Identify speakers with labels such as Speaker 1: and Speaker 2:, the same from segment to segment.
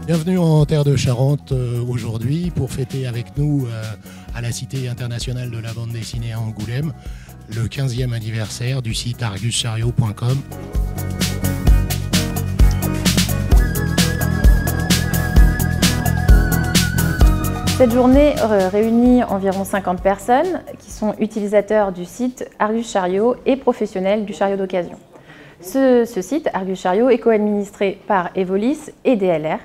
Speaker 1: Bienvenue en Terre de Charente aujourd'hui pour fêter avec nous à la Cité internationale de la bande dessinée à Angoulême le 15e anniversaire du site arguschariot.com.
Speaker 2: Cette journée réunit environ 50 personnes qui sont utilisateurs du site Argus Chariot et professionnels du chariot d'occasion. Ce site, Argus Chariot, est co-administré par Evolis et DLR.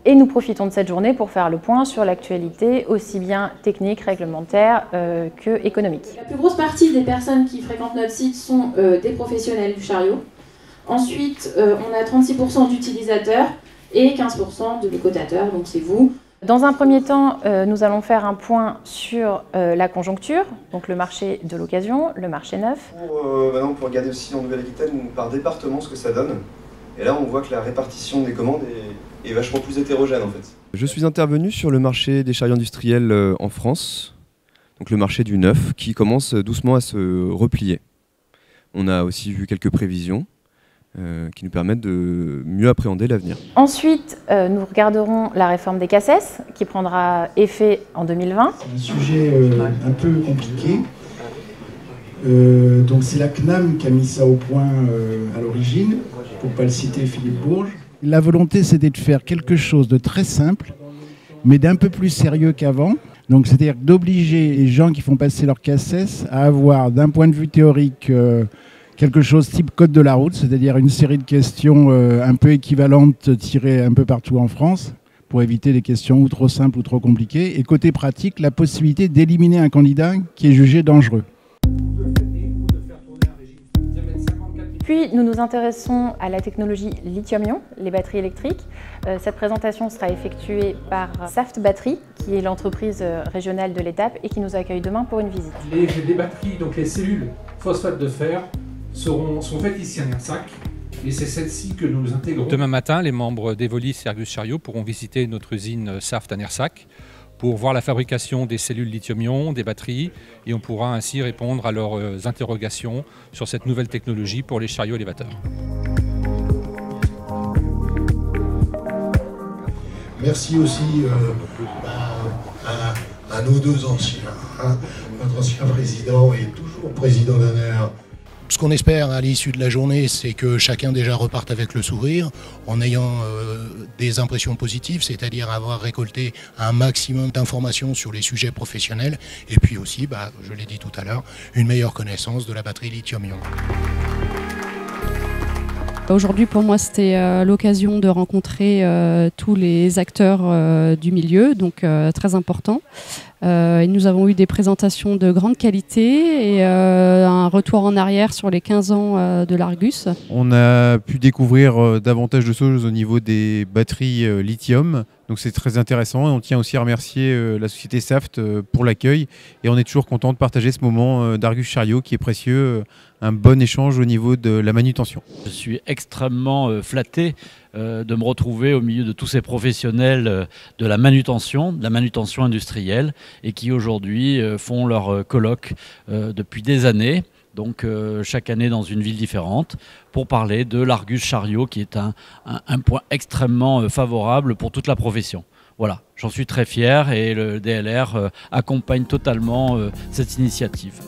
Speaker 2: Et nous profitons de cette journée pour faire le point sur l'actualité, aussi bien technique, réglementaire que économique. La plus grosse partie des personnes qui fréquentent notre site sont des professionnels du chariot. Ensuite, on a 36% d'utilisateurs et 15% de locotateurs, donc c'est vous. Dans un premier temps, nous allons faire un point sur la conjoncture, donc le marché de l'occasion, le marché neuf.
Speaker 3: Maintenant, on peut regarder aussi en Nouvelle-Aquitaine par département ce que ça donne. Et là, on voit que la répartition des commandes est vachement plus hétérogène en fait.
Speaker 4: Je suis intervenu sur le marché des chariots industriels en France, donc le marché du neuf, qui commence doucement à se replier. On a aussi vu quelques prévisions qui nous permettent de mieux appréhender l'avenir.
Speaker 2: Ensuite, nous regarderons la réforme des CACES qui prendra effet en 2020.
Speaker 5: C'est un sujet un peu compliqué. Donc c'est la CNAM qui a mis ça au point à l'origine, pour ne pas le citer, Philippe Bourges. La volonté, c'était de faire quelque chose de très simple, mais d'un peu plus sérieux qu'avant. Donc c'est-à-dire d'obliger les gens qui font passer leur CACES à avoir, d'un point de vue théorique, quelque chose type code de la route, c'est-à-dire une série de questions un peu équivalentes tirées un peu partout en France, pour éviter des questions ou trop simples ou trop compliquées. Et côté pratique, la possibilité d'éliminer un candidat qui est jugé dangereux.
Speaker 2: Puis nous nous intéressons à la technologie lithium-ion, les batteries électriques. Cette présentation sera effectuée par Saft Battery, qui est l'entreprise régionale de l'étape et qui nous accueille demain pour une visite.
Speaker 6: Les batteries, donc les cellules phosphate de fer, sont faites ici à Nersac. Et c'est celle-ci que nous intégrons.
Speaker 7: Demain matin, les membres d'Evolis et Argus Chariot pourront visiter notre usine Saft à Nersac pour voir la fabrication des cellules lithium-ion, des batteries, et on pourra ainsi répondre à leurs interrogations sur cette nouvelle technologie pour les chariots élévateurs.
Speaker 1: Merci aussi à nos deux anciens, notre ancien président et toujours président d'honneur. Ce qu'on espère à l'issue de la journée, c'est que chacun déjà reparte avec le sourire, en ayant des impressions positives, c'est-à-dire avoir récolté un maximum d'informations sur les sujets professionnels, et puis aussi, je l'ai dit tout à l'heure, une meilleure connaissance de la batterie lithium-ion.
Speaker 8: Aujourd'hui, pour moi, c'était l'occasion de rencontrer tous les acteurs du milieu, donc très important. Et nous avons eu des présentations de grande qualité et un retour en arrière sur les 15 ans de l'Argus.
Speaker 9: On a pu découvrir davantage de choses au niveau des batteries lithium. Donc c'est très intéressant et on tient aussi à remercier la société Saft pour l'accueil. Et on est toujours content de partager ce moment d'Argus Chariot qui est précieux, un bon échange au niveau de la manutention.
Speaker 10: Je suis extrêmement flatté de me retrouver au milieu de tous ces professionnels de la manutention industrielle et qui aujourd'hui font leur colloque depuis des années. Donc chaque année dans une ville différente, pour parler de l'Argus Chariot qui est un point extrêmement favorable pour toute la profession. Voilà, j'en suis très fier et le DLR accompagne totalement cette initiative.